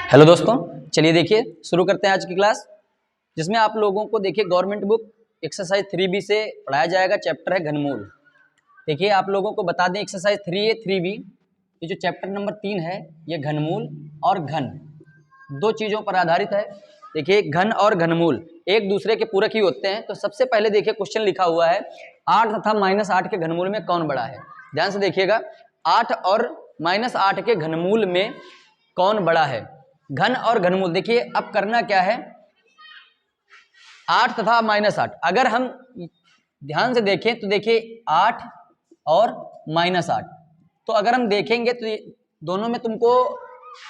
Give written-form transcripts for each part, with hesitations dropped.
Hello दोस्तों, चलिए देखिए शुरू करते हैं आज की क्लास, जिसमें आप लोगों को देखिए गवर्नमेंट बुक एक्सरसाइज 3B से पढ़ाया जाएगा। चैप्टर है घनमूल। देखिए आप लोगों को बता दें, एक्सरसाइज 3A 3B ये जो चैप्टर नंबर 3 है, ये घनमूल और घन दो चीज़ों पर आधारित है। देखिए घन और घनमूल एक दूसरे के पूरक ही होते हैं। तो सबसे पहले देखिए क्वेश्चन लिखा हुआ है 8 तथा -8 के घनमूल में कौन बड़ा है। ध्यान से देखिएगा, 8 और -8 के घनमूल में कौन बड़ा है। घन और घनमूल देखिए अब करना क्या है, 8 तथा -8 अगर हम ध्यान से देखें तो देखिए 8 और -8, तो अगर हम देखेंगे तो दोनों में तुमको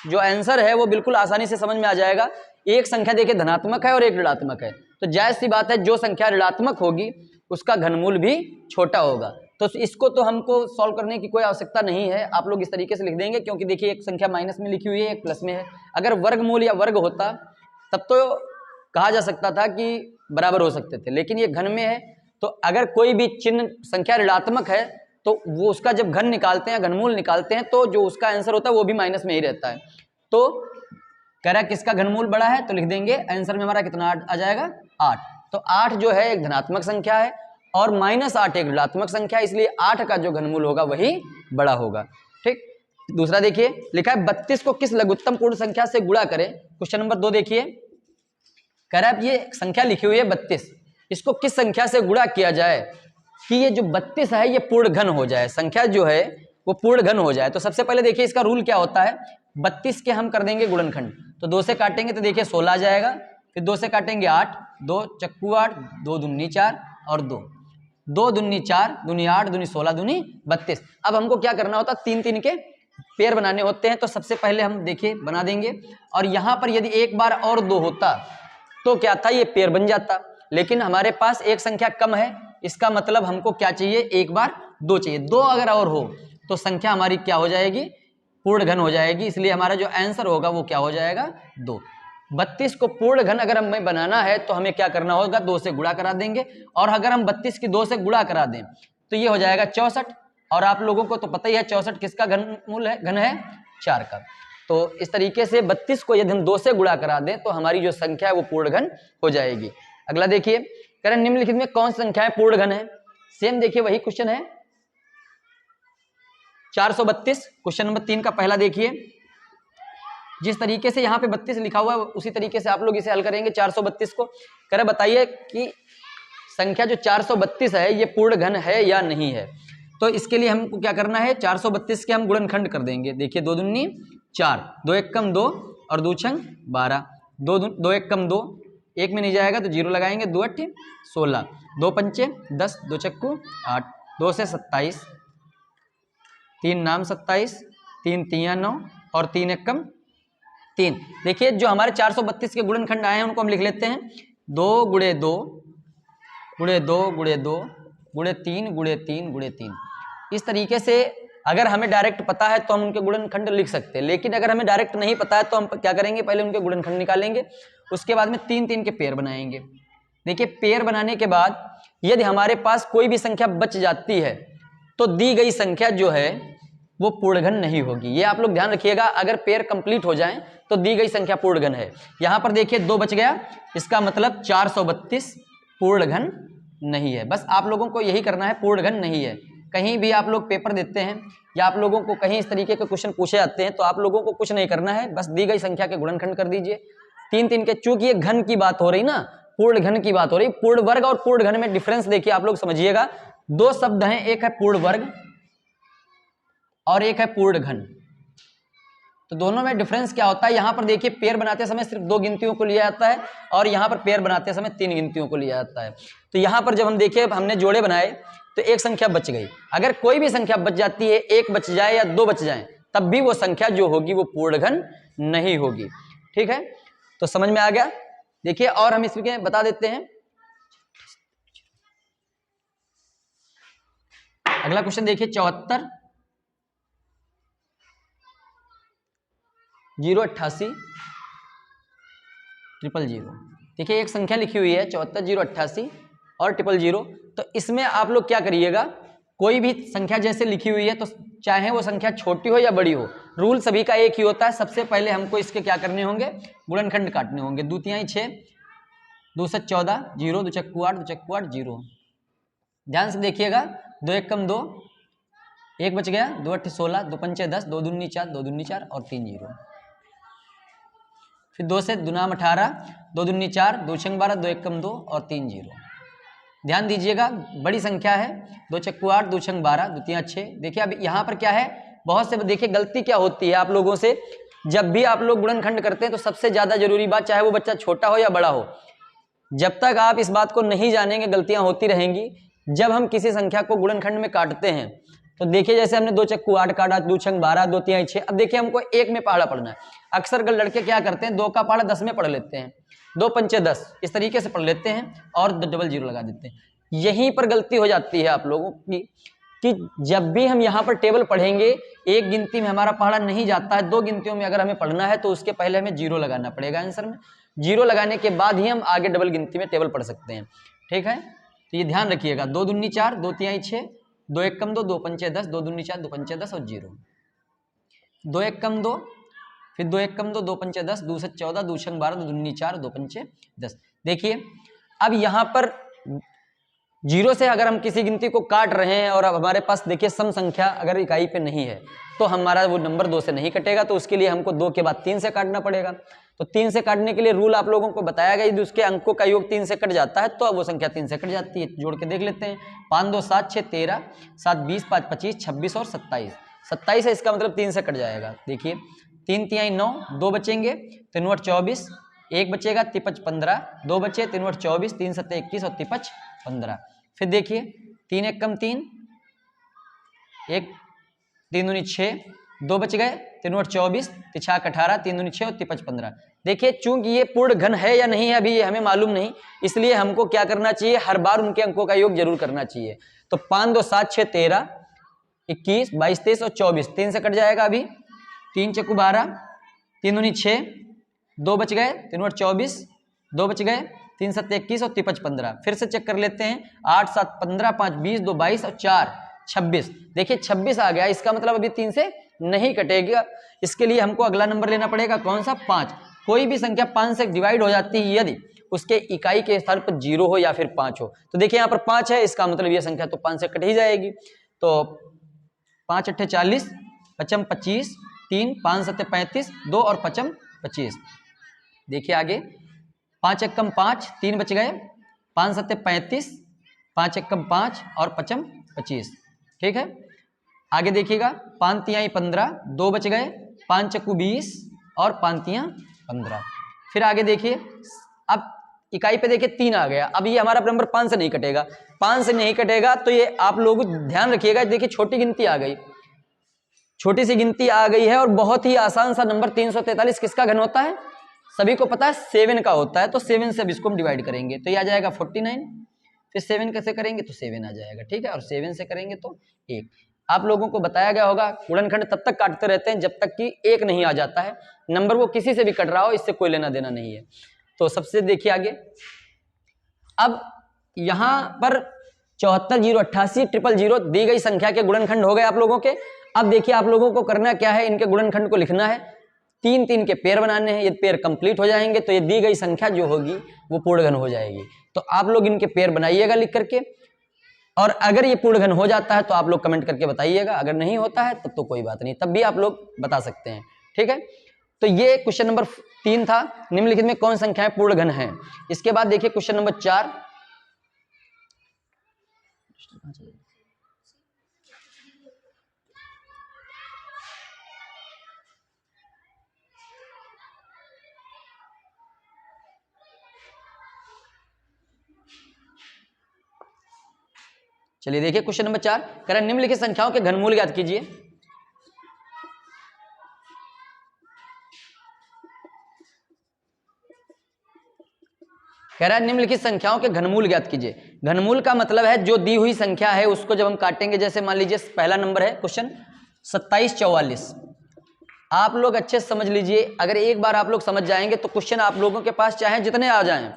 जो आंसर है वो बिल्कुल आसानी से समझ में आ जाएगा। एक संख्या देखिए धनात्मक है और एक ऋणात्मक है, तो जायज सी बात है जो संख्या ऋणात्मक होगी उसका घनमूल भी छोटा होगा। तो इसको तो हमको सॉल्व करने की कोई आवश्यकता नहीं है, आप लोग इस तरीके से लिख देंगे, क्योंकि देखिए एक संख्या माइनस में लिखी हुई है, एक प्लस में है। अगर वर्गमूल या वर्ग होता तब तो कहा जा सकता था कि बराबर हो सकते थे, लेकिन ये घन में है, तो अगर कोई भी चिन्ह संख्या ऋणात्मक है तो वो उसका जब घन निकालते हैं, घनमूल निकालते हैं, तो जो उसका आंसर होता है वो भी माइनस में ही रहता है। तो कह रहा है किसका घनमूल बड़ा है, तो लिख देंगे आंसर में हमारा कितना आ जाएगा 8। तो 8 जो है एक धनात्मक संख्या है और -8 एक ऋणात्मक संख्या है, इसलिए 8 का जो घनमूल होगा वही बड़ा होगा। ठीक, दूसरा देखिए लिखा है 32 को किस लघुत्तम पूर्ण संख्या से गुणा करें। क्वेश्चन नंबर 2 देखिए, कह रहा है ये संख्या लिखी हुई है 32, इसको किस संख्या से गुणा किया जाए कि ये जो 32 है ये पूर्ण घन हो जाए, संख्या जो है वो पूर्ण घन हो जाए। तो सबसे पहले देखिए इसका रूल क्या होता है, 32 के हम कर देंगे गुणनखंड, तो 2 से काटेंगे तो देखिए 16 आ जाएगा, फिर 2 से काटेंगे 8, 2 चक्कू 8, 2 दूनी 4 और 2 दूनी 4, दूनी 8, दूनी 16, दूनी 32। अब हमको क्या करना होता है, 3-3 के पेयर बनाने होते हैं। तो सबसे पहले हम देखिए बना देंगे, और यहाँ पर यदि एक बार और 2 होता तो क्या था, ये पेयर बन जाता, लेकिन हमारे पास एक संख्या कम है, इसका मतलब हमको क्या चाहिए, एक बार 2 चाहिए। 2 अगर और हो तो संख्या हमारी क्या हो जाएगी, पूर्ण घन हो जाएगी, इसलिए हमारा जो आंसर होगा वो क्या हो जाएगा 2। 32 को पूर्ण घन अगर हमें बनाना है तो हमें क्या करना होगा, 2 से गुणा करा देंगे, और अगर हम 32 की 2 से गुणा करा दें तो ये हो जाएगा 64। और आप लोगों को तो पता ही है 64 किसका घनमूल है, घन है 4 का। तो इस तरीके से 32 को यदि हम 2 से गुणा करा दें तो हमारी जो संख्या है वो पूर्ण घन हो जाएगी। अगला देखिए, कह रहे निम्नलिखित में कौन सी संख्याएं पूर्ण घन है। सेम देखिए वही क्वेश्चन है 432, क्वेश्चन नंबर 3 का पहला देखिए, जिस तरीके से यहाँ पे 32 लिखा हुआ है उसी तरीके से आप लोग इसे हल करेंगे 432 को। कह रहे बताइए कि संख्या जो 432 है ये पूर्ण घन है या नहीं है। तो इसके लिए हमको क्या करना है, 432 के हम गुणनखंड कर देंगे। देखिए 2 दूनी 4, 2 एक कम 2 और 2 छंग 12, 2 एक कम 2, एक में नहीं जाएगा तो 0 लगाएंगे, 2 8 16, 2 पंचे 10, 2 चक्कू 8, 2 से 27, 3 नाम 27, 3 तियां 9 और 3 एक कम 3। देखिए जो हमारे 432 के गुणनखंड आए हैं उनको हम लिख लेते हैं, 2 गुणे 2 गुणे 2 गुणे 2 गुणे 3 गुणे 3 गुणे 3। इस तरीके से अगर हमें डायरेक्ट पता है तो हम उनके गुणनखंड लिख सकते हैं, लेकिन अगर हमें डायरेक्ट नहीं पता है तो हम क्या करेंगे, पहले उनके गुणनखंड निकालेंगे, उसके बाद में 3-3 के पेयर बनाएंगे। देखिए पेयर बनाने के बाद यदि हमारे पास कोई भी संख्या बच जाती है तो दी गई संख्या जो है वो पूर्ण घन नहीं होगी। ये आप लोग ध्यान रखिएगा, अगर पेयर कंप्लीट हो जाए तो दी गई संख्या पूर्ण घन है। यहां पर देखिए 2 बच गया, इसका मतलब 432 पूर्ण घन नहीं है। बस आप लोगों को यही करना है, पूर्ण घन नहीं है। कहीं भी आप लोग पेपर देते हैं या आप लोगों को कहीं इस तरीके के क्वेश्चन पूछे जाते हैं तो आप लोगों को कुछ नहीं करना है, बस दी गई संख्या के गुणनखंड कर दीजिए 3-3 के। चूंकि ये घन की बात हो रही ना, पूर्ण घन की बात हो रही, पूर्ण वर्ग और पूर्ण घन में डिफरेंस देखिए आप लोग समझिएगा। 2 शब्द हैं, एक है पूर्ण वर्ग और एक है पूर्ण घन, तो दोनों में डिफरेंस क्या होता है। यहां पर देखिए पेयर बनाते समय सिर्फ 2 गिनतियों को लिया जाता है और यहां पर पेयर बनाते समय 3 गिनतियों को लिया जाता है। तो यहां पर जब हम देखिए हमने जोड़े बनाए तो एक संख्या बच गई, अगर कोई भी संख्या बच जाती है, 1 बच जाए या 2 बच जाए, तब भी वो संख्या जो होगी वो पूर्ण घन नहीं होगी। ठीक है, तो समझ में आ गया। देखिए और हम इसमें बता देते हैं, अगला क्वेश्चन देखिए 74 088 000। देखिए एक संख्या लिखी हुई है 74 088 और 000। तो इसमें आप लोग क्या करिएगा, कोई भी संख्या जैसे लिखी हुई है तो चाहे वो संख्या छोटी हो या बड़ी हो, रूल सभी का एक ही होता है। सबसे पहले हमको इसके क्या करने होंगे, गुणनखंड काटने होंगे। 2 तिहाई 6, 2 7 14, 0, 2 चक्कू 8, 2 चक्कू 8, 0। ध्यान से देखिएगा, 2 1 कम 2, 1 बच गया, 2 8 16, 2 पंचे 10, 2 दूनी 4, 2 दूनी 4 और 3 0। फिर 2 से 2 नाम 18, 2 दूनी 4, 2 छंग 12, 2 1 कम 2 और 3 0। ध्यान दीजिएगा, बड़ी संख्या है, 2 चक्कू 8, 2 छंग 12, 2 तिहाई 6। देखिए अब यहाँ पर क्या है, बहुत से देखिए गलती क्या होती है आप लोगों से, जब भी आप लोग गुणनखंड करते हैं तो सबसे ज्यादा जरूरी बात, चाहे वो बच्चा छोटा हो या बड़ा हो, जब तक आप इस बात को नहीं जानेंगे गलतियां होती रहेंगी। जब हम किसी संख्या को गुणनखंड में काटते हैं तो देखिए जैसे हमने 2 चक्कू 8 काटा, 2 छंग 12, 2 तिहाई 6। अब देखिए हमको 1 में पहाड़ा पढ़ना है। अक्सर लड़के क्या करते हैं, 2 का पहाड़ा 10 में पढ़ लेते हैं, 2 पंचे 10 इस तरीके से पढ़ लेते हैं और डबल 0 लगा देते हैं। यहीं पर गलती हो जाती है आप लोगों की कि जब भी हम यहाँ पर टेबल पढ़ेंगे, एक गिनती में हमारा पहाड़ा नहीं जाता है, 2 गिनतियों में अगर हमें पढ़ना है तो उसके पहले हमें 0 लगाना पड़ेगा आंसर में। 0 लगाने के बाद ही हम आगे डबल गिनती में टेबल पढ़ सकते हैं। ठीक है, तो ये ध्यान रखिएगा। 2 दूनी 4, 2 तिहाई 6, 2 1 कम 2, 2 पंचे 10, 2 दूनी 4, 2 पंचे 10 और 0। 2 1 कम 2, फिर 2 1 कम 2, 2 पंचे 10, 2 7 14, 2 छंग 12, 2 दूनी 4, 2 पंचे 10। देखिए अब यहाँ पर 0 से अगर हम किसी गिनती को काट रहे हैं और अब हमारे पास देखिए सम संख्या अगर इकाई पे नहीं है तो हमारा वो नंबर 2 से नहीं कटेगा, तो उसके लिए हमको 2 के बाद 3 से काटना पड़ेगा। तो 3 से काटने के लिए रूल आप लोगों को बताया गया, यदि उसके अंकों का योग 3 से कट जाता है तो अब वो संख्या 3 से कट जाती है। जोड़ के देख लेते हैं, 5 2 7 6 13, 7 20, 5 25, 26 और 27। 27 है, इसका मतलब 3 से कट जाएगा। देखिए 3 तिहाई 9, 2 बचेंगे, 3 8 24, 1 बचेगा, 3 15, 2 बचे, 3 8 24, 3 7 21 और 3 15। फिर देखिए 3 1 कम 3, 1 3 दूनी 6, 2 बच गए, 3 8 24, 3 6 18, 3 दूनी 6 और 3 5 15। देखिए चूंकि ये पूर्ण घन है या नहीं है अभी ये हमें मालूम नहीं, इसलिए हमको क्या करना चाहिए, हर बार उनके अंकों का योग जरूर करना चाहिए। तो 5 2 7 6 13, 21 22 23 और 24, 3 से कट जाएगा अभी। 3 चक्कू 12, 3 दूनी 6, 2 बच गए, 3 8 24, 2 बच गए, 3 7 21 और 3 5 15। फिर से चेक कर लेते हैं, 8 7 15, 5 20, 2 22 और 4 26। देखिए 26 आ गया, इसका मतलब अभी 3 से नहीं कटेगा। इसके लिए हमको अगला नंबर लेना पड़ेगा, कौन सा, 5। कोई भी संख्या 5 से डिवाइड हो जाती है यदि उसके इकाई के स्थान पर 0 हो या फिर 5 हो। तो देखिए यहाँ पर 5 है, इसका मतलब यह संख्या तो 5 से कट ही जाएगी। तो 5 8 40, 5 25, 3 5 7 35, 2 और 5 25। देखिए आगे 5 1 कम 5, 3 बच गए, 5 7 35, 5 1 कम 5 और 5 25। ठीक है, आगे देखिएगा 5 तिहाई 15, 2 बच गए, 5 चक्कू 20 और 5 तिहाई 15। फिर आगे देखिए, अब इकाई पे देखिए 3 आ गया, अब ये हमारा नंबर 5 से नहीं कटेगा। 5 से नहीं कटेगा तो ये आप लोग ध्यान रखिएगा। देखिए छोटी गिनती आ गई, छोटी सी गिनती आ गई है और बहुत ही आसान सा नंबर 343 किसका घन होता है, सभी को पता है 7 का होता है। तो 7 से अब इसको हम डिवाइड करेंगे तो ये आ जाएगा 49। फिर 7 कैसे करेंगे तो 7 आ जाएगा। ठीक है, और 7 से करेंगे तो 1। आप लोगों को बताया गया होगा गुणनखंड तब तक काटते रहते हैं जब तक कि 1 नहीं आ जाता है। नंबर वो किसी से भी कट रहा हो, इससे कोई लेना देना नहीं है। तो सबसे देखिए आगे, अब यहां पर 74 0 88 000 दी गई संख्या के गुणनखंड हो गए आप लोगों के। अब देखिए आप लोगों को करना क्या है, इनके गुणनखंड को लिखना है, 3 3 के पेयर बनाने हैं। ये पेयर कंप्लीट हो जाएंगे तो ये दी गई संख्या जो होगी वो पूर्ण घन हो जाएगी। तो आप लोग इनके पेयर बनाइएगा लिख करके, और अगर ये पूर्ण घन हो जाता है तो आप लोग कमेंट करके बताइएगा, अगर नहीं होता है तब तो कोई बात नहीं, तब भी आप लोग बता सकते हैं। ठीक है, तो ये क्वेश्चन नंबर 3 था, निम्नलिखित में कौन संख्याएं पूर्ण घन है। इसके बाद देखिए क्वेश्चन नंबर 4, चलिए देखिए क्वेश्चन नंबर 4 कह रहा है निम्नलिखित संख्याओं के घनमूल ज्ञात कीजिए। कह रहा है निम्नलिखित संख्याओं के घनमूल ज्ञात कीजिए। घनमूल का मतलब है जो दी हुई संख्या है उसको जब हम काटेंगे, जैसे मान लीजिए पहला नंबर है क्वेश्चन 27 44। आप लोग अच्छे से समझ लीजिए, अगर एक बार आप लोग समझ जाएंगे तो क्वेश्चन आप लोगों के पास चाहे जितने आ जाएं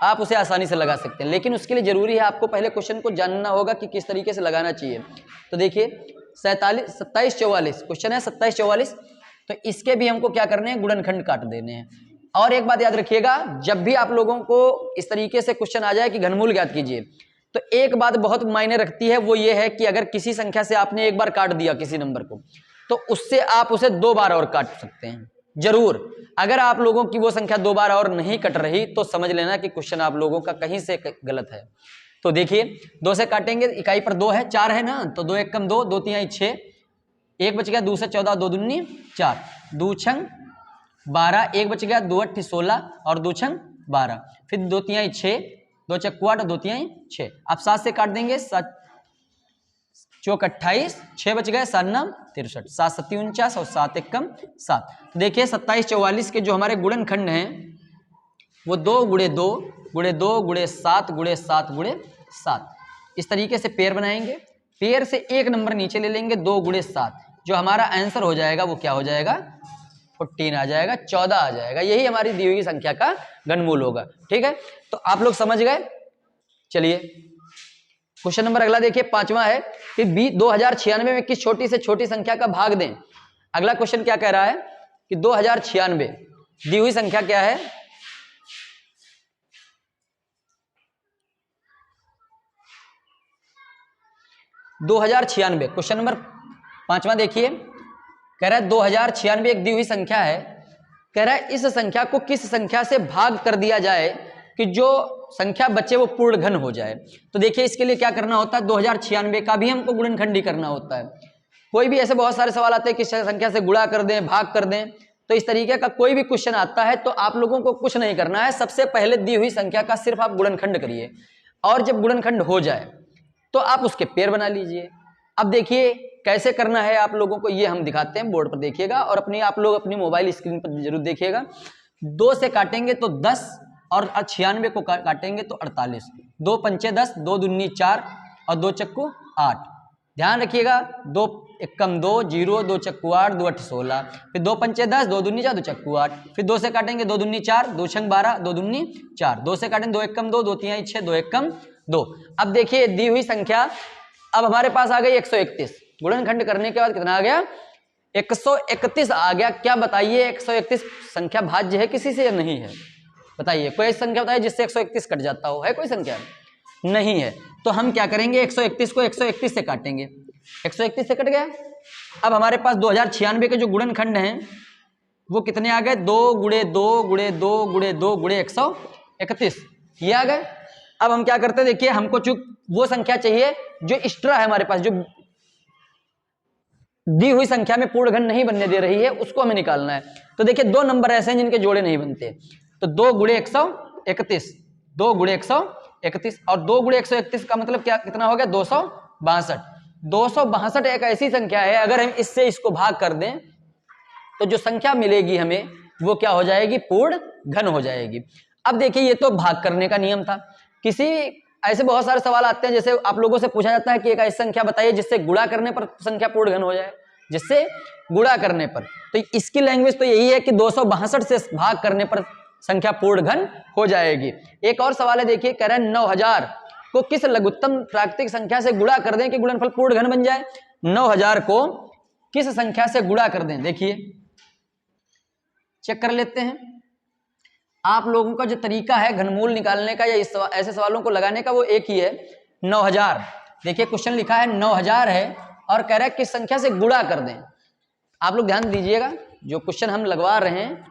आप उसे आसानी से लगा सकते हैं। लेकिन उसके लिए जरूरी है आपको पहले क्वेश्चन को जानना होगा कि किस तरीके से लगाना चाहिए। तो देखिए 47 27 44 क्वेश्चन है 27 44। तो इसके भी हमको क्या करने हैं, गुणनखंड काट देने हैं। और एक बात याद रखिएगा, जब भी आप लोगों को इस तरीके से क्वेश्चन आ जाए कि घनमूल ज्ञात कीजिए, तो एक बात बहुत मायने रखती है, वो ये है कि अगर किसी संख्या से आपने एक बार काट दिया किसी नंबर को, तो उससे आप उसे 2 बार और काट सकते हैं जरूर। अगर आप लोगों की वो संख्या 2 बार और नहीं कट रही तो समझ लेना कि क्वेश्चन आप लोगों का कहीं से गलत है। तो देखिए 2 से काटेंगे, इकाई पर 2 है, 4 है ना, तो 2 एकम 2, 2 तिहाई 6, 1 बच गया, 2 से 14, 2 दूनी 4, 2 छंग 12, 1 बच गया, 2 अट्ठी 16 और 2 छंग 12, फिर 2 तिहाई 6, 2 चक्कू 8 और 2 तिहाई 6। आप 7 से काट देंगे, 7 चौक 28, 6 बच गए, 7 नाम 63, 7 सत्ती 49 और 7 एकम 7। देखिए 27 44 के जो हमारे गुणनखंड हैं वो 2 गुणे 2 गुणे 2 गुणे 7 गुणे 7 गुणे 7, इस तरीके से पेयर बनाएंगे। पेयर से एक नंबर नीचे ले लेंगे, 2 गुणे 7, जो हमारा आंसर हो जाएगा वो क्या हो जाएगा, 14 आ जाएगा, 14 आ जाएगा। यही हमारी दी हुई संख्या का घनमूल होगा। ठीक है, तो आप लोग समझ गए। चलिए क्वेश्चन नंबर अगला देखिए, 5वां है कि 2096 में किस छोटी से छोटी संख्या का भाग दें। अगला क्वेश्चन क्या कह रहा है कि 2096 दी हुई संख्या क्या है, क्वेश्चन नंबर 5वां देखिए, कह रहा है 2096 एक दी हुई संख्या है। कह रहा है इस संख्या को किस संख्या से भाग कर दिया जाए कि जो संख्या बचे वो पूर्ण घन हो जाए। तो देखिए इसके लिए क्या करना होता है, 2096 का भी हमको गुणनखंडी करना होता है। कोई भी ऐसे बहुत सारे सवाल आते हैं कि संख्या से गुणा कर दें, भाग कर दें, तो इस तरीके का कोई भी क्वेश्चन आता है तो आप लोगों को कुछ नहीं करना है, सबसे पहले दी हुई संख्या का सिर्फ आप गुणनखंड करिए, और जब गुणनखंड हो जाए तो आप उसके पेयर बना लीजिए। अब देखिए कैसे करना है आप लोगों को, ये हम दिखाते हैं, बोर्ड पर देखिएगा और आप लोग अपनी मोबाइल स्क्रीन पर जरूर देखिएगा। 2 से काटेंगे तो 10 और 96 को काटेंगे तो 48, 2 पंचे 10, 2 दूनी 4 और 2 चक्कू 8। ध्यान रखिएगा, 2 एकम 2 0, 2 चक्कू 8, 2 अट्ठ 16, फिर 2 पंचे 10, 2 दूनी 4, 2 चक्कू 8, फिर 2 से काटेंगे 2 दूनी 4, 2 छंग 12, 2 दूनी 4, 2 से काटेंगे 2 एकम 2, 2 तिहाई 6, 2 एकम 2। अब देखिए दी हुई संख्या अब हमारे पास आ गई 131, गुणनखंड करने के बाद कितना आ गया, 131 आ गया। क्या बताइए 131 संख्या भाज्य है किसी से या नहीं है, बताइए कोई ऐसी संख्या बताइए जिससे 131 कट जाता हो, है कोई संख्या, नहीं है। तो हम क्या करेंगे, 131 को 131 से काटेंगे, 131 से कट गया। अब हमारे पास 2096 के जो गुणनखंड हैं वो कितने आ गए, 2 गुणे 2 गुणे 2 गुणे 2 गुणे 131, ये आ गए। अब हम क्या करते हैं, देखिए हमको चूक वो संख्या चाहिए जो एक्स्ट्रा है हमारे पास, जो दी हुई संख्या में पूर्ण घन नहीं बनने दे रही है, उसको हमें निकालना है। तो देखिए 2 नंबर ऐसे हैं जिनके जोड़े नहीं बनते, तो 2 गुणे 131, 2 गुणे 131 और 2 गुणे 131 का मतलब क्या, कितना हो गया, 262। 262 एक ऐसी संख्या है, अगर हम इससे इसको भाग कर दें तो जो संख्या मिलेगी हमें वो क्या हो जाएगी, पूर्ण घन हो जाएगी। अब देखिए ये तो भाग करने का नियम था। किसी ऐसे बहुत सारे सवाल आते हैं, जैसे आप लोगों से पूछा जाता है कि एक ऐसी संख्या बताइए जिससे गुणा करने पर संख्या पूर्ण घन हो जाए, जिससे गुणा करने पर, तो इसकी लैंग्वेज तो यही है कि 262 से भाग करने पर संख्या पूर्ण घन हो जाएगी। एक और सवाल है, देखिए कह रहे हैं 9000 को किस लघुत्तम प्राकृतिक संख्या से गुणा कर दें कि गुणनफल पूर्ण घन बन जाए। 9000 को किस संख्या से गुणा कर दें, देखिए चेक कर लेते हैं। आप लोगों का जो तरीका है घनमूल निकालने का या ऐसे सवालों को लगाने का वो एक ही है, 9000। देखिए क्वेश्चन लिखा है 9000 है और कह रहा है किस संख्या से गुणा कर दें। आप लोग ध्यान दीजिएगा, जो क्वेश्चन हम लगवा रहे हैं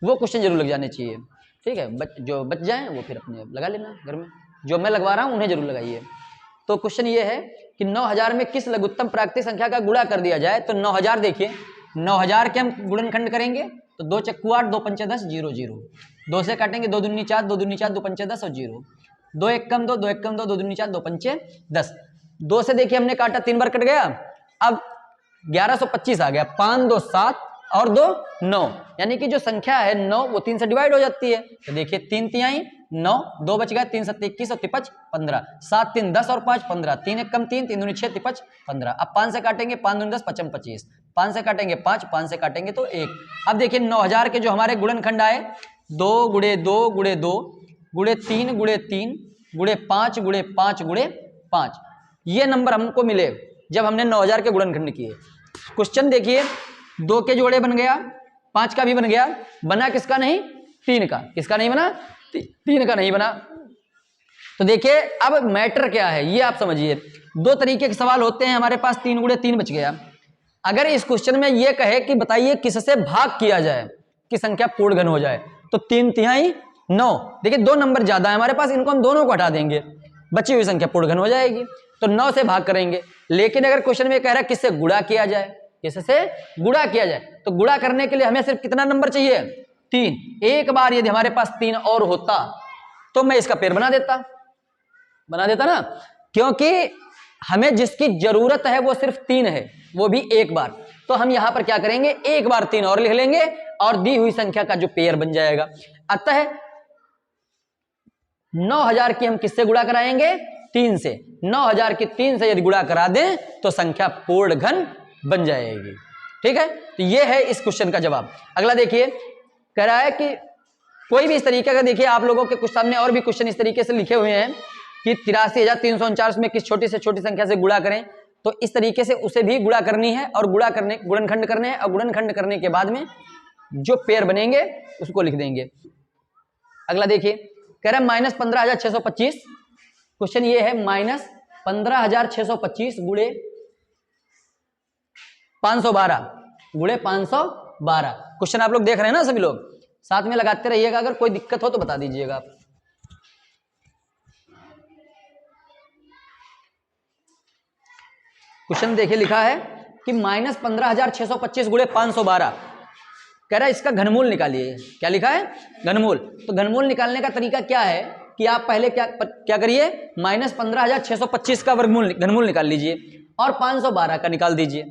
वो क्वेश्चन जरूर लग जाने चाहिए, ठीक है। जो बच जाए वो फिर अपने लगा लेना घर में, जो मैं लगवा रहा हूँ उन्हें जरूर लगाइए। तो क्वेश्चन ये है कि 9000 में किस लघुत्तम प्राकृतिक संख्या का गुणा कर दिया जाए। तो 9000 देखिए, 9000 के हम गुणनखंड करेंगे तो 2 चक्कू 8, 2 पंचे 10, 0 0, 2 से काटेंगे 2 दूनी 4, 2 दूनी 4, 2 पंचे 10 और 0, 2 एकम 2, 2 एकम 2, 2 दूनी 4, 2 पंचे 10। 2 से देखिए हमने काटा 3 बार कट गया, अब 1125 आ गया, 5 2 7 और 2 9, यानी कि जो संख्या है 9 वो 3 से डिवाइड हो जाती है। तो देखिए 3 तिहाई 9, 2 बच गया, 3 7 21 और 5 15, 7 3 10 और 5 15, 3 एकम 3, 3 दूनी 6, 5 15। अब 5 से काटेंगे 5 दूनी 10, 5 25, 5 से काटेंगे 5, 5 से काटेंगे तो 1। अब देखिए 9000 के जो हमारे गुणनखंड आए, 2 गुणे 2 गुणे 2 गुणे 3 गुणे 3 गुणे 5 गुणे 5 गुणे 5, ये नंबर हमको मिले जब हमने 9000 के गुणनखंड किए। क्वेश्चन देखिए, 2 के जोड़े बन गया, 5 का भी बन गया, बना किसका नहीं? 3 का। किसका नहीं बना? 3 का नहीं बना। तो देखिए अब मैटर क्या है ये आप समझिए। 2 तरीके के सवाल होते हैं हमारे पास, 3 गुणे 3 बच गया। अगर इस क्वेश्चन में ये कहे कि बताइए किससे भाग किया जाए कि संख्या पूर्ण घन हो जाए, तो 3 तिहाई 9। देखिए 2 नंबर ज्यादा है हमारे पास, इनको हम दोनों को हटा देंगे, बची हुई संख्या पूर्ण घन हो जाएगी, तो 9 से भाग करेंगे। लेकिन अगर क्वेश्चन में कह रहा है किससे गुणा किया जाए, किससे गुणा किया जाए, तो गुणा करने के लिए हमें सिर्फ कितना नंबर चाहिए? 3। एक बार यदि हमारे पास 3 और होता तो मैं इसका पेड़ बना देता ना, क्योंकि हमें जिसकी जरूरत है वो सिर्फ 3 है, वो भी एक बार। तो हम यहां पर क्या करेंगे, एक बार 3 और लिख लेंगे और दी हुई संख्या का जो पेयर बन जाएगा। अतः 9000 की हम किससे गुणा कराएंगे? 3 से। 9000 की 3 से यदि गुणा करा दें तो संख्या पूर्ण घन बन जाएगी। ठीक है, तो ये है इस क्वेश्चन का जवाब। अगला देखिए, कह रहा है कि कोई भी इस तरीके का, देखिए आप लोगों के कुछ सामने और भी क्वेश्चन इस तरीके से लिखे हुए हैं कि 83,349 में किस छोटी से छोटी संख्या से गुणा करें। तो इस तरीके से उसे भी गुणा करनी है और गुणनखंड करने हैं, और गुणनखंड करने के बाद में जो पेयर बनेंगे उसको लिख देंगे। अगला देखिए, कह रहा है -15,625। क्वेश्चन ये है -15,625 गुणे 512 गुणे 512। क्वेश्चन आप लोग देख रहे हैं ना, सभी लोग साथ में लगाते रहिएगा, अगर कोई दिक्कत हो तो बता दीजिएगा आप। क्वेश्चन देखिए लिखा है कि -15,625 गुणे 512, कह रहा है इसका घनमूल निकालिए। क्या लिखा है? घनमूल। तो घनमूल निकालने का तरीका क्या है कि आप पहले क्या करिए, -15,625 का वर्गमूल घनमूल निकाल लीजिए और 512 का निकाल दीजिए,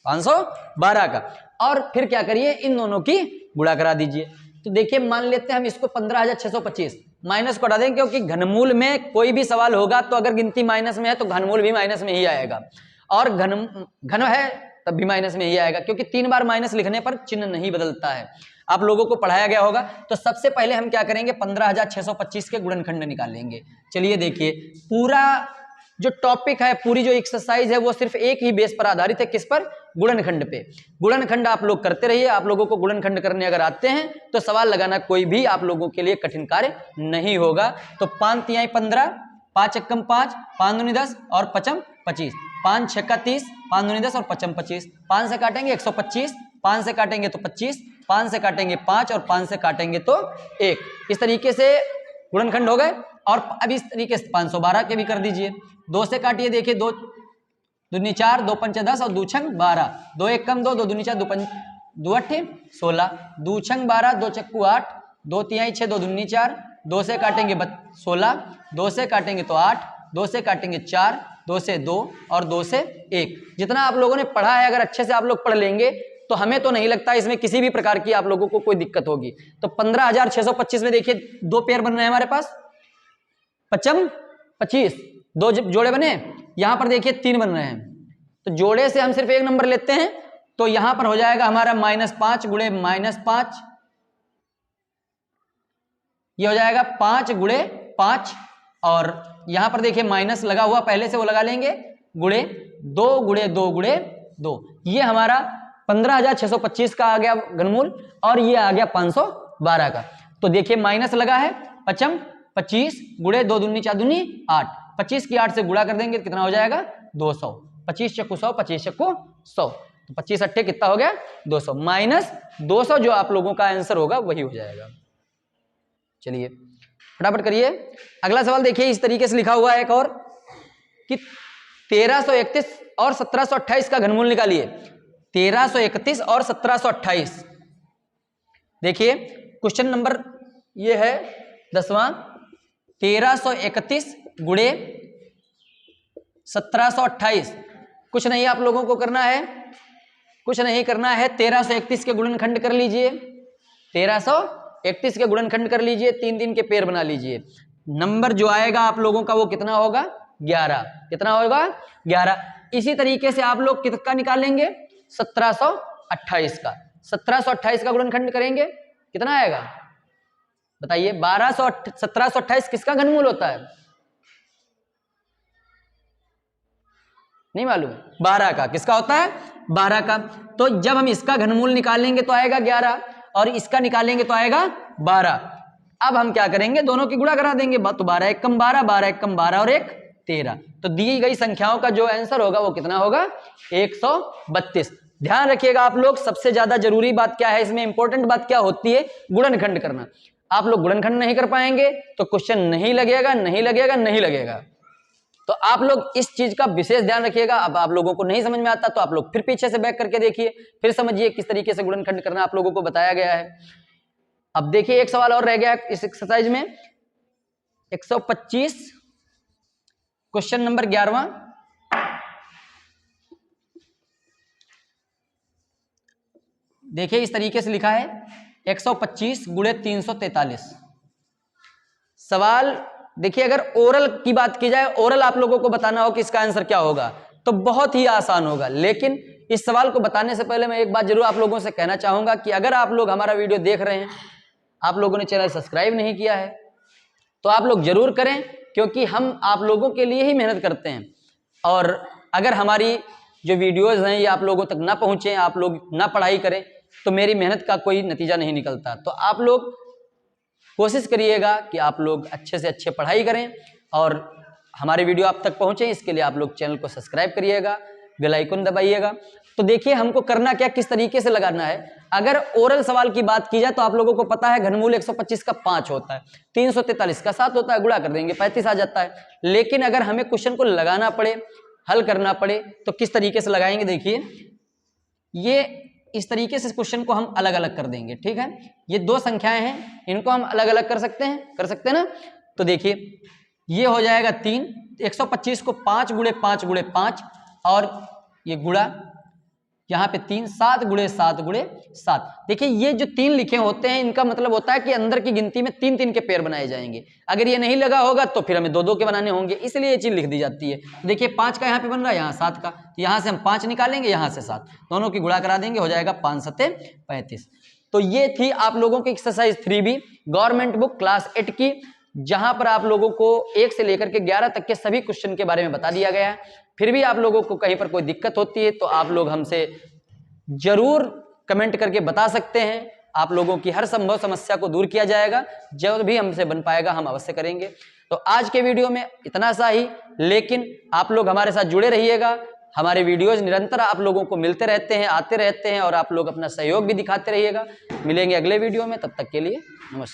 512 का, और फिर क्या करिए, इन दोनों की गुणा करा दीजिए। तो देखिए मान लेते हैं हम इसको 15,625 माइनस को हटा देंगे, क्योंकि घनमूल में कोई भी सवाल होगा तो अगर गिनती माइनस में है तो घनमूल भी माइनस में ही आएगा, और घन है तब भी माइनस में ही आएगा, क्योंकि 3 बार माइनस लिखने पर चिन्ह नहीं बदलता है। आप लोगों को पढ़ाया गया होगा। तो सबसे पहले हम क्या करेंगे, 15,625 के गुणनखंड निकालेंगे। चलिए देखिए, पूरा जो टॉपिक है, पूरी जो एक्सरसाइज है वो सिर्फ एक ही बेस पर आधारित है, किस पर? गुणनखंड पे। गुणनखंड आप लोग करते रहिए। आप लोगों को गुणनखंड करने अगर आते हैं तो सवाल लगाना कोई भी आप लोगों के लिए कठिन कार्य नहीं होगा। तो 5 तिहाई 15, 5 एकम 5, 5 दूनी 10 और 5 25, 5 छक्का 30, 5 दूनी 10 और 5 25, 5 से काटेंगे 125, 5 से काटेंगे तो 25, 5 से काटेंगे 5 और 5 से काटेंगे तो 1। इस तरीके से गुणनखंड हो गए। और अब इस तरीके से 512 के भी कर दीजिए। 2 से काटिए, देखिए 2 दूनी 4, 2 पंचे 10 और 2 छंग 12, 2 एक कम 2, 2 दूनी 4, 2 अट्ठे 16, 2 छंग 12, 2 चक्कू 8, 2 तिहाई 6, 2 दूनी 4, 2 से काटेंगे 16, 2 से काटेंगे तो 8, 2 से काटेंगे 4, 2 से 2 और 2 से 1। जितना आप लोगों ने पढ़ा है अगर अच्छे से आप लोग पढ़ लेंगे तो हमें तो नहीं लगता इसमें किसी भी प्रकार की आप लोगों को कोई दिक्कत होगी। तो 15,625 में देखिए 2 पेयर बन रहे हैं हमारे पास, 5 25, 2 जोड़े बने, यहां पर देखिए 3 बन रहे हैं। तो जोड़े से हम सिर्फ एक नंबर लेते हैं, तो यहां पर हो जाएगा हमारा -5 गुणे -5, ये हो जाएगा 5 गुणे 5, और यहां पर देखिए माइनस लगा हुआ पहले से, वो लगा लेंगे, गुणे 2 गुणे 2 गुणे 2। ये हमारा 15,625 का आ गया घनमूल, और ये आ गया 512 का। तो देखिए माइनस लगा है, 5 25 गुणे 2 दूनी 4 दूनी 8, 25 की 8 से गुणा कर देंगे कितना हो जाएगा 200, 25 चक्कू 100, 25 चक्कू 100, तो 25 अट्ठे कितना हो गया 200, -200 जो आप लोगों का आंसर होगा वही हो जाएगा। चलिए फटाफट करिए। अगला सवाल देखिए, इस तरीके से लिखा हुआ है एक और कि 1331 और 1728 का घनमूल निकालिए। 1331 और 1728, देखिए क्वेश्चन नंबर ये है 10वां, 1331 गुणे 1728। कुछ नहीं आप लोगों को करना है, कुछ नहीं करना है, 1331 के गुणनखंड कर लीजिए, 1331 के गुणनखंड कर लीजिए, 3 के पेयर बना लीजिए। नंबर जो आएगा आप लोगों का वो कितना होगा 11। कितना होगा 11। इसी तरीके से आप लोग किसका निकालेंगे 1728 का। 1728 का गुणनखंड करेंगे कितना आएगा बताइए। 1728 किसका घनमूल होता है नहीं मालूम, 12 का। किसका होता है? 12 का। तो जब हम इसका घनमूल निकालेंगे तो आएगा 11 और इसका निकालेंगे तो आएगा 12। अब हम क्या करेंगे, दोनों की गुणा करा देंगे, तो 12 एक कम 12, 12 एक कम 12 और 1 13। तो दी गई संख्याओं का जो आंसर होगा वो कितना होगा? 132। ध्यान रखिएगा आप लोग, सबसे ज्यादा जरूरी बात क्या है इसमें, इंपॉर्टेंट बात क्या होती है? गुणनखंड करना। आप लोग गुणनखंड नहीं कर पाएंगे तो क्वेश्चन नहीं लगेगा, नहीं लगेगा, नहीं लगेगा। तो आप लोग इस चीज का विशेष ध्यान रखिएगा। अब आप लोगों को नहीं समझ में आता तो आप लोग फिर पीछे से बैक करके देखिए, फिर समझिए किस तरीके से गुणनखंड करना आप लोगों को बताया गया है। अब देखिए एक सवाल और रह गया इस एक्सरसाइज में, 125 क्वेश्चन नंबर 11वां। देखिए इस तरीके से लिखा है 125 गुणे 343। सवाल देखिए, अगर ओरल की बात की जाए, ओरल आप लोगों को बताना हो कि इसका आंसर क्या होगा तो बहुत ही आसान होगा। लेकिन इस सवाल को बताने से पहले मैं एक बात जरूर आप लोगों से कहना चाहूंगा कि अगर आप लोग हमारा वीडियो देख रहे हैं, आप लोगों ने चैनल सब्सक्राइब नहीं किया है तो आप लोग जरूर करें, क्योंकि हम आप लोगों के लिए ही मेहनत करते हैं। और अगर हमारी जो वीडियोज हैं ये आप लोगों तक ना पहुंचे, आप लोग ना पढ़ाई करें तो मेरी मेहनत का कोई नतीजा नहीं निकलता। तो आप लोग कोशिश करिएगा कि आप लोग अच्छे से अच्छे पढ़ाई करें और हमारे वीडियो आप तक पहुंचे, इसके लिए आप लोग चैनल को सब्सक्राइब करिएगा, बेल आइकन दबाइएगा। तो देखिए हमको करना क्या, किस तरीके से लगाना है। अगर ओरल सवाल की बात की जाए तो आप लोगों को पता है घनमूल 125 का 5 होता है, 343 का 7 होता है, गुणा कर देंगे 35 आ जाता है। लेकिन अगर हमें क्वेश्चन को लगाना पड़े, हल करना पड़े तो किस तरीके से लगाएंगे, देखिए ये इस तरीके से क्वेश्चन को हम अलग अलग कर देंगे। ठीक है, ये दो संख्याएं हैं, इनको हम अलग अलग कर सकते हैं ना। तो देखिए ये हो जाएगा 3, 125 को 5 गुणे 5 गुणे 5 और ये गुणा यहाँ पे 3, 7 गुणे 7 गुणे 7। देखिए ये जो 3 लिखे होते हैं इनका मतलब होता है कि अंदर की गिनती में 3-3 के पेयर बनाए जाएंगे। अगर ये नहीं लगा होगा तो फिर हमें 2-2 के बनाने होंगे, इसलिए ये चीज लिख दी जाती है। देखिए 5 का यहाँ पे बन रहा है, यहाँ 7 का, तो यहाँ से हम 5 निकालेंगे, यहाँ से 7, दोनों की गुणा करा देंगे, हो जाएगा 5 7 35। तो ये थी आप लोगों की exercise 3B government book class 8 की, जहां पर आप लोगों को 1 से लेकर के 11 तक के सभी क्वेश्चन के बारे में बता दिया गया है। फिर भी आप लोगों को कहीं पर कोई दिक्कत होती है तो आप लोग हमसे जरूर कमेंट करके बता सकते हैं। आप लोगों की हर संभव समस्या को दूर किया जाएगा, जब भी हमसे बन पाएगा हम अवश्य करेंगे। तो आज के वीडियो में इतना सा ही, लेकिन आप लोग हमारे साथ जुड़े रहिएगा। हमारे वीडियोज निरंतर आप लोगों को मिलते रहते हैं, आते रहते हैं और आप लोग अपना सहयोग भी दिखाते रहिएगा। मिलेंगे अगले वीडियो में, तब तक के लिए नमस्कार।